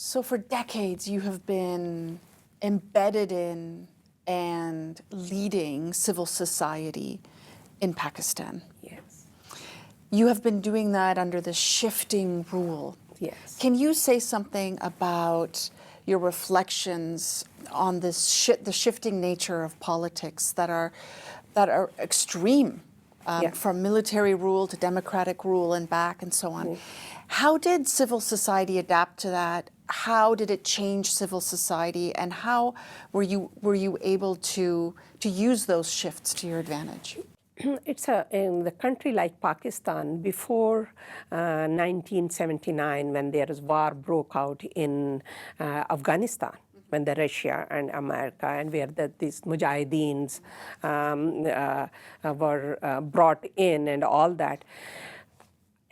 So for decades, you have been embedded in and leading civil society in Pakistan. Yes. You have been doing that under the shifting rule. Yes. Can you say something about your reflections on this the shifting nature of politics that are extreme, Yeah. from military rule to democratic rule and back and so on? How did civil society adapt to that? How did it change civil society, and how were you able to use those shifts to your advantage? It's in the country like Pakistan before 1979, when there was war broke out in Afghanistan, when the Russia and America and where these mujahideens were brought in and all that.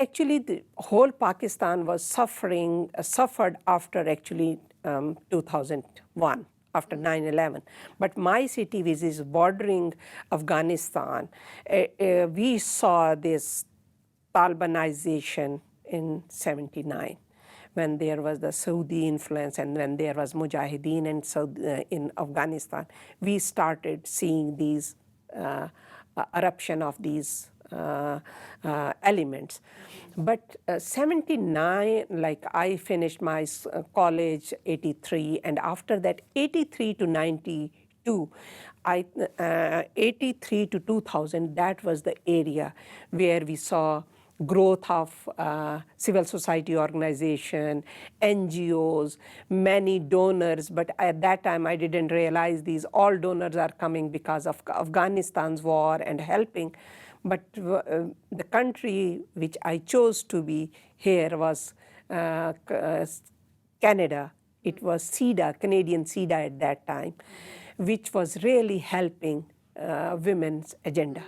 Actually, the whole Pakistan was suffered after actually 2001, after 9/11. But my city, which is bordering Afghanistan, we saw this Talibanization in '79, when there was the Saudi influence and when there was Mujahideen in Afghanistan. We started seeing these eruption of these elements. But 79, like I finished my college 83, and after that 83 to 92, 83 to 2000, that was the area where we saw growth of civil society organization, NGOs, many donors. But at that time, I didn't realize these all donors are coming because of Afghanistan's war and helping. But the country which I chose to be here was Canada. It was CEDA, Canadian CEDA at that time, which was really helping women's agenda.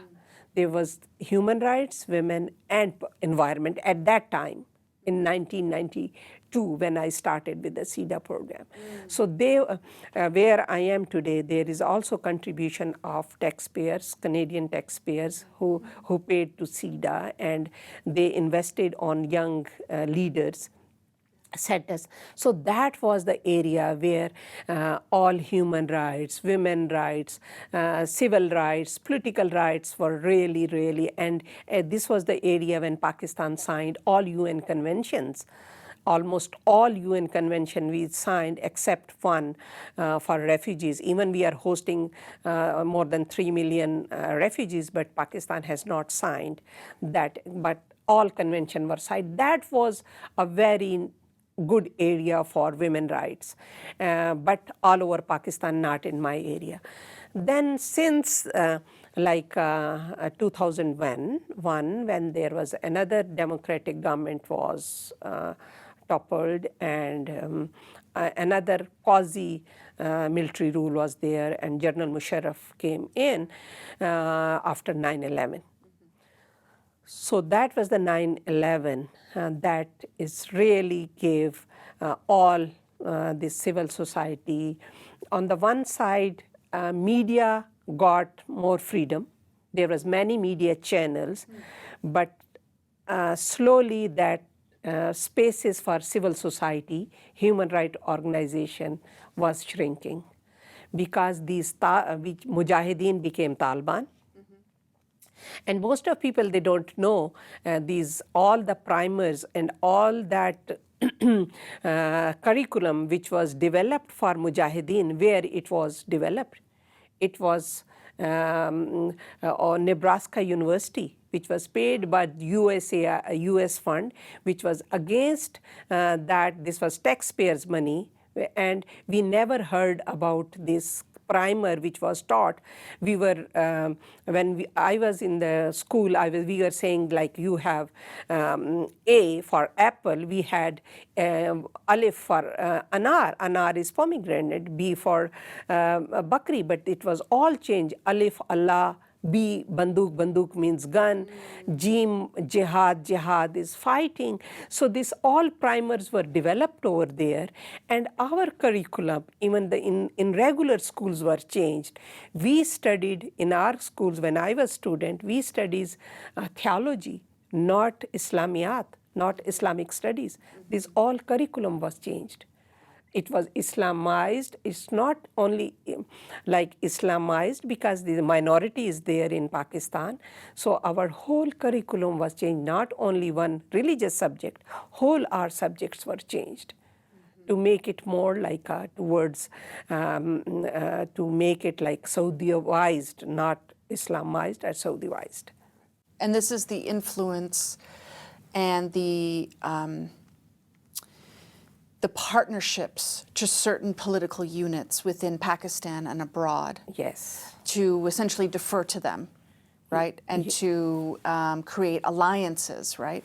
There was human rights, women, and environment at that time in 1992 when I started with the CEDA program. So they, where I am today, there is also contribution of taxpayers, Canadian taxpayers who paid to CEDA, and they invested on young leaders. Centers. So that was the area where all human rights, women rights, civil rights, political rights were really, and this was the area when Pakistan signed all UN conventions. Almost all UN convention we signed except one for refugees. Even we are hosting more than 3 million refugees, but Pakistan has not signed that. But all convention were signed. That was a very good area for women rights, but all over Pakistan, not in my area. Then since 2001, when there was another democratic government was toppled, and another quasi-military rule was there, and General Musharraf came in after 9/11. So that was the 9/11 that is really gave all the civil society. On the one side, media got more freedom. There was many media channels, but slowly that spaces for civil society, human rights organization was shrinking because these Mujahideen became Taliban. And most of people, they don't know all the primers and all that curriculum which was developed for Mujahideen, where it was developed. It was Nebraska University, which was paid by US fund, which was against that. This was taxpayers' money, and we never heard about this primer which was taught. We were I was in the school, we were saying like you have A for apple, we had alif for anar. Anar is pomegranate. B for bakri, but it was all changed. Alif Allah. B, banduk, banduk means gun. Jim, jihad, jihad is fighting. So this all primers were developed over there, and our curriculum, even in regular schools, were changed. We studied in our schools, when I was student, we studied theology, not Islamiyat, not Islamic studies. This all curriculum was changed. It was Islamized. It's not only like Islamized because the minority is there in Pakistan. So our whole curriculum was changed, not only one religious subject, whole our subjects were changed to make it more like to make it like Saudiized, not Islamized or Saudiized. And this is the influence and the partnerships to certain political units within Pakistan and abroad. Yes. To essentially defer to them, right? And to create alliances, right?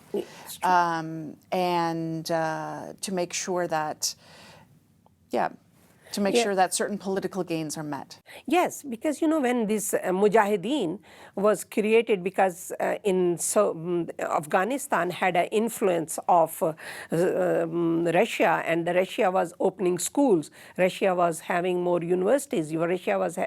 And to make sure that, sure that certain political gains are met. Yes, because when this Mujahideen was created, because Afghanistan had an influence of Russia, and Russia was opening schools. Russia was having more universities. Russia was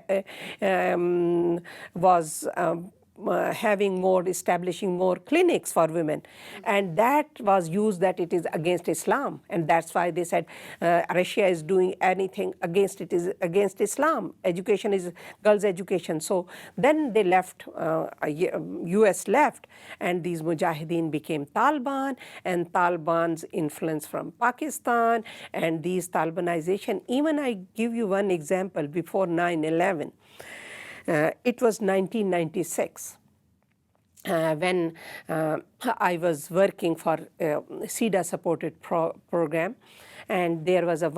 establishing more clinics for women. And that was used that it is against Islam. And that's why they said Russia is doing anything against Islam. Education is girls' education. So then they left, US left, and these Mujahideen became Taliban, and Taliban's influence from Pakistan, and these Talibanization. Even I give you one example before 9/11. It was 1996 when I was working for CEDA supported program, and there was a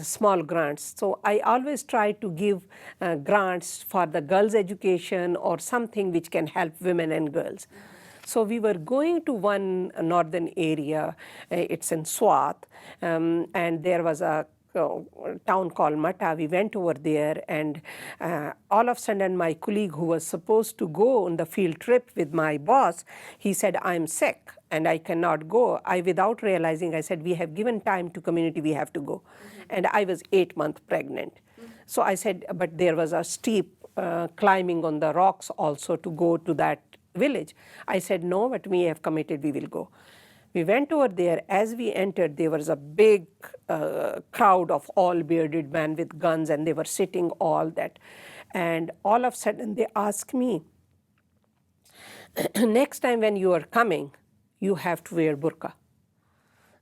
small grants. So I always try to give grants for the girls' education or something which can help women and girls. So we were going to one northern area, it's in Swat, and there was a town called Mata. We went over there, and all of a sudden my colleague who was supposed to go on the field trip with my boss, he said, I'm sick and I cannot go. Without realizing, I said, we have given time to community, we have to go. And I was 8 months pregnant. So I said, but there was a steep climbing on the rocks also to go to that village. I said, no, but we have committed, we will go. We went over there. As we entered, there was a big crowd of all bearded men with guns, and they were sitting all that. And all of a sudden, they asked me, next time when you are coming, you have to wear burqa.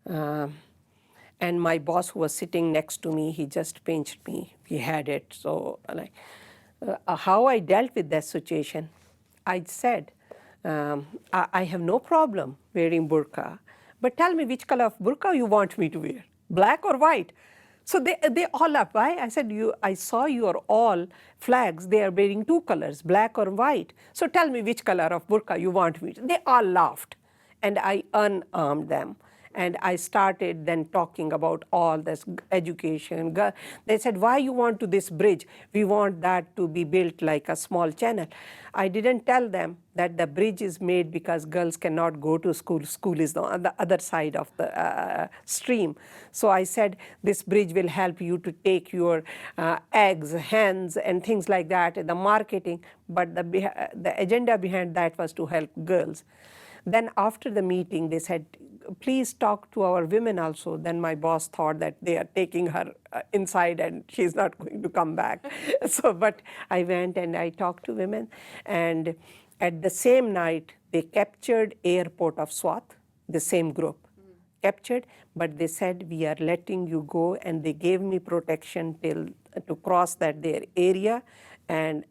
And my boss, who was sitting next to me, he just pinched me. He had it. So like, how I dealt with that situation, I said, I have no problem wearing burqa, but tell me which color of burqa you want me to wear, black or white? So they all laughed. Why? I said, I saw your all flags, they are wearing 2 colors, black or white. So tell me which color of burqa you want me to. They all laughed, and I unarmed them. And I started then talking about all this education. They said, why you want to this bridge? We want that to be built like a small channel. I didn't tell them that the bridge is made because girls cannot go to school. School is on the other side of the stream. So I said, this bridge will help you to take your eggs, hens, and things like that, the marketing. But the agenda behind that was to help girls. Then after the meeting, they said, please talk to our women also. Then my boss thought that they are taking her inside and she's not going to come back. But I went and I talked to women. And at the same night, they captured airport of Swat, the same group. Captured, but they said, we are letting you go. And they gave me protection to cross their area. And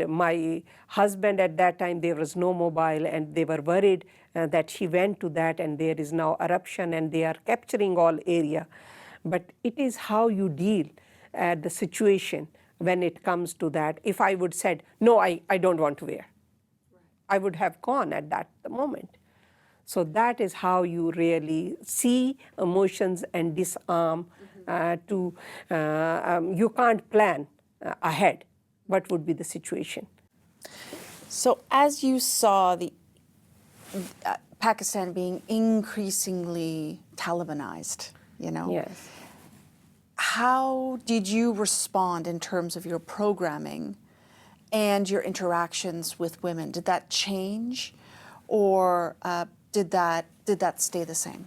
my husband at that time, there was no mobile, and they were worried that she went to that, and there is now eruption, and they are capturing all area. But it is how you deal the situation when it comes to that. If I would said, no, I don't want to wear, I would have gone at that moment. So that is how you really see emotions and disarm. You can't plan ahead what would be the situation. So as you saw the Pakistan being increasingly Talibanized, Yes. How did you respond in terms of your programming and your interactions with women? Did that change, or did that stay the same?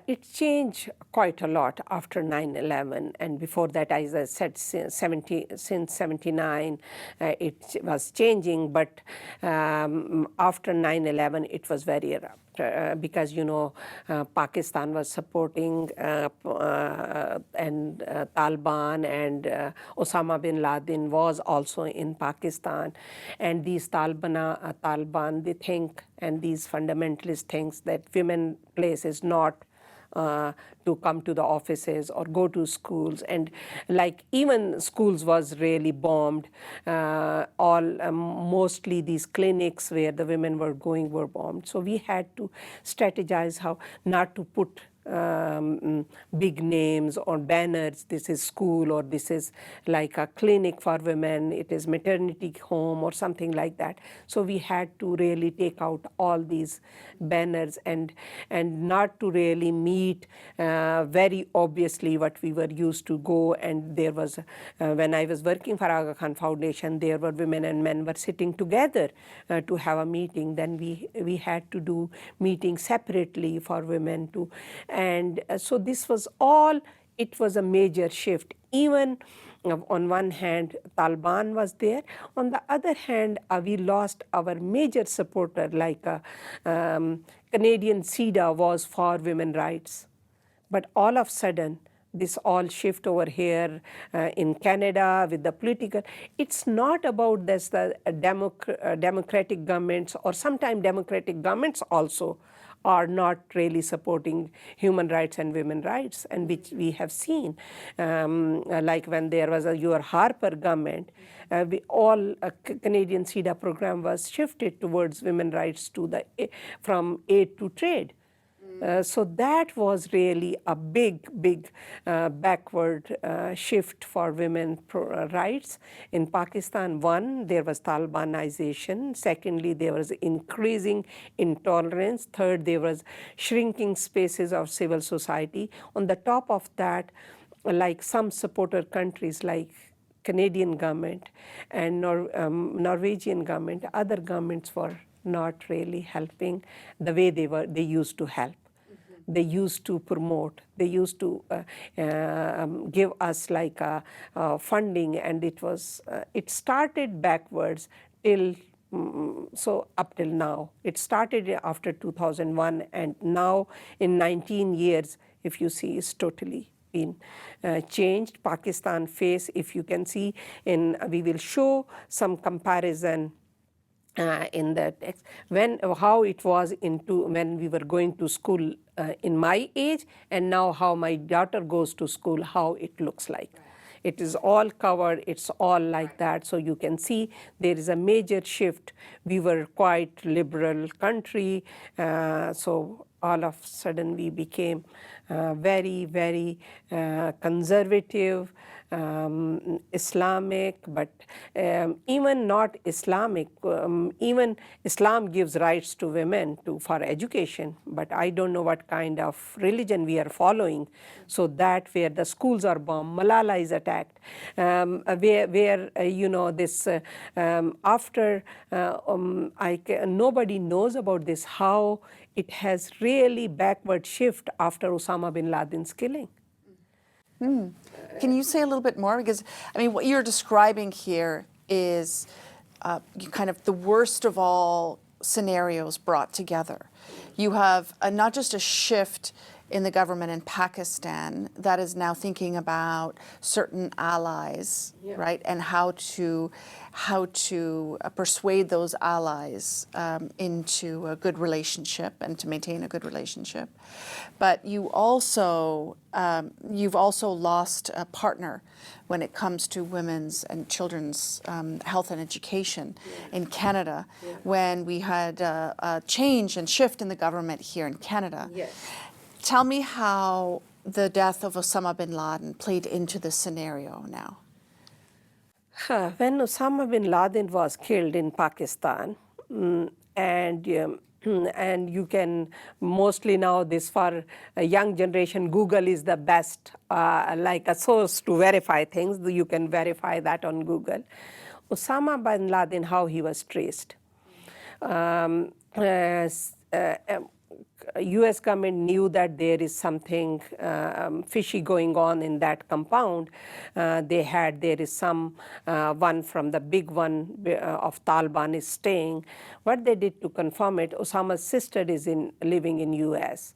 It changed quite a lot after 9/11, and before that, as I said, since 79, it was changing. But after 9/11, it was very abrupt. Because Pakistan was supporting and Taliban, and Osama bin Laden was also in Pakistan, and these Taliban, they think, and these fundamentalists think that women place is not to come to the offices or go to schools, and like even schools was really bombed. Mostly these clinics where the women were going were bombed. So we had to strategize how not to put big names or banners, this is school, or this is like a clinic for women, it is maternity home or something like that. So we had to really take out all these banners and not to really meet very obviously what we were used to go. And there was, when I was working for Aga Khan Foundation, there were women and men were sitting together to have a meeting. Then we had to do meetings separately for women too. And so this was all, it was a major shift. Even on one hand, Taliban was there. On the other hand, we lost our major supporter, like Canadian CEDA was for women's rights. But all of a sudden, this all shift over here in Canada with the political, it's not about this the democratic governments, or sometimes democratic governments also are not really supporting human rights and women's rights, and which we have seen. Like when there was your Harper government, Canadian CEDA program was shifted towards women's rights to from aid to trade. So that was really a big backward shift for women's rights. In Pakistan, one, there was Talibanization. Secondly, there was increasing intolerance. Third, there was shrinking spaces of civil society. On the top of that, like some supporter countries like Canadian government and Norwegian government, other governments were not really helping the way they used to help. They used to promote, they used to give us like funding, and it started backwards till, so up till now. It started after 2001, and now in 19 years, if you see, it's totally been changed. Pakistan face, if you can see, we will show some comparison in the text, how it was when we were going to school in my age, and now how my daughter goes to school, how it looks like. It is all covered, it's all like that. So you can see there is a major shift. We were quite liberal country, so all of a sudden we became very conservative, Islamic, but even not Islamic. Even Islam gives rights to women for education, but I don't know what kind of religion we are following. So that where the schools are bombed, Malala is attacked, after nobody knows about this, how it has really backward shift after Osama bin Laden's killing. Can you say a little bit more? Because, I mean, what you're describing here is kind of the worst of all scenarios brought together. You have not just a shift in the government in Pakistan that is now thinking about certain allies, right, and how to persuade those allies into a good relationship and to maintain a good relationship. But you've also lost a partner when it comes to women's and children's health and education in Canada, when we had a change and shift in the government here in Canada. Tell me how the death of Osama bin Laden played into this scenario now. When Osama bin Laden was killed in Pakistan, and you can mostly now, this for a young generation, Google is the best like a source to verify things. You can verify that on Google. Osama bin Laden, how he was traced. U.S. government knew that there is something fishy going on in that compound. There is some one from the big one of Taliban is staying. What they did to confirm it, Osama's sister is living in U.S.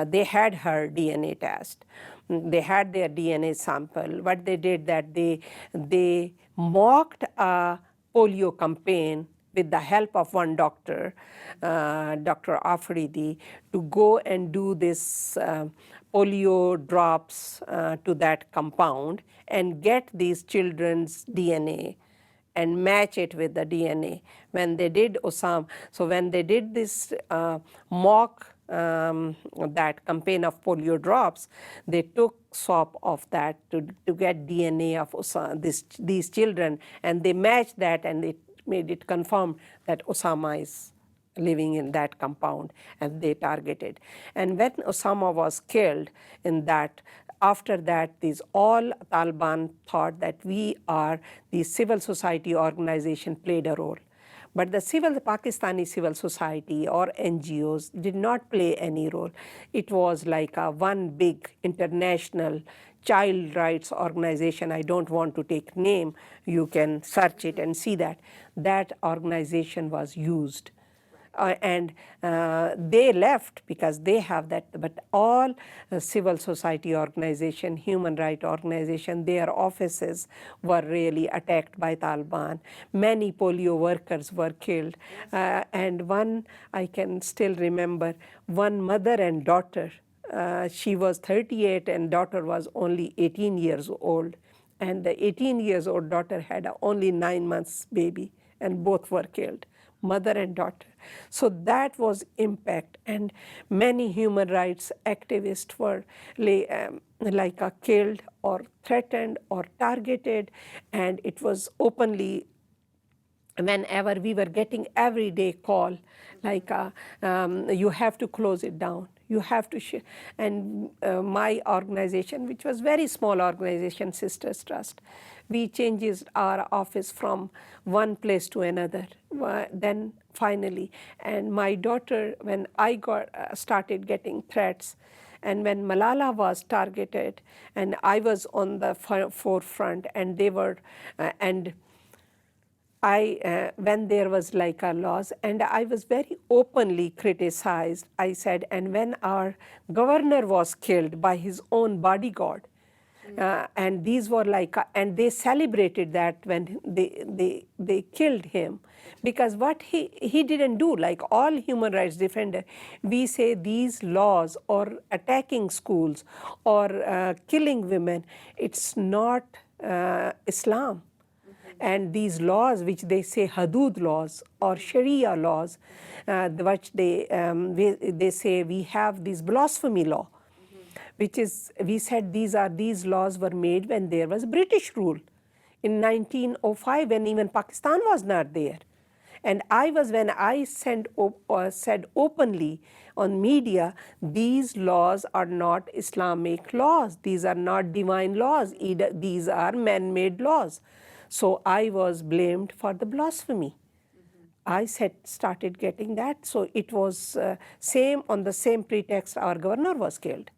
They had her DNA test. They had their DNA sample. What they did that they mocked a polio campaign with the help of one doctor, Dr. Afridi, to go and do this polio drops to that compound and get these children's DNA and match it with the DNA. When they did when they did this mock that campaign of polio drops, they took swab of that to get DNA of these children, and they matched that, and it made it confirm that Osama is living in that compound, and they targeted. And when Osama was killed in that, after that, all Taliban thought that the civil society organization played a role. But the Pakistani civil society or NGOs did not play any role. It was like one big international child rights organization. I don't want to take name. You can search it and see that. That organization was used. And they left because they have that, but all civil society organization, human rights organization, their offices were really attacked by Taliban. Many polio workers were killed. And one, I can still remember, one mother and daughter, she was 38 and daughter was only 18 years old. And the 18 years old daughter had only 9 months baby, and both were killed, mother and daughter. So that was impact, and many human rights activists were killed or threatened or targeted, and it was openly. Whenever we were getting everyday call, you have to close it down, you have to and my organization, which was very small organization, Sisters Trust, we changed our office from one place to another. Then finally, and my daughter, when I started getting threats, and when Malala was targeted, and I was on the forefront, and they were, when there was laws, and I was very openly criticized. I said, and when our governor was killed by his own bodyguard, and these were and they celebrated that when they killed him, because what he didn't do, like all human rights defender, we say these laws or attacking schools or killing women, it's not Islam. And these laws, which they say Hudud laws or Sharia laws, which they say we have this blasphemy law, which is, we said these laws were made when there was British rule in 1905, when even Pakistan was not there. And when I said openly on media, these laws are not Islamic laws, these are not divine laws, these are man-made laws. So I was blamed for the blasphemy. I started getting that. So it was on the same pretext our governor was killed.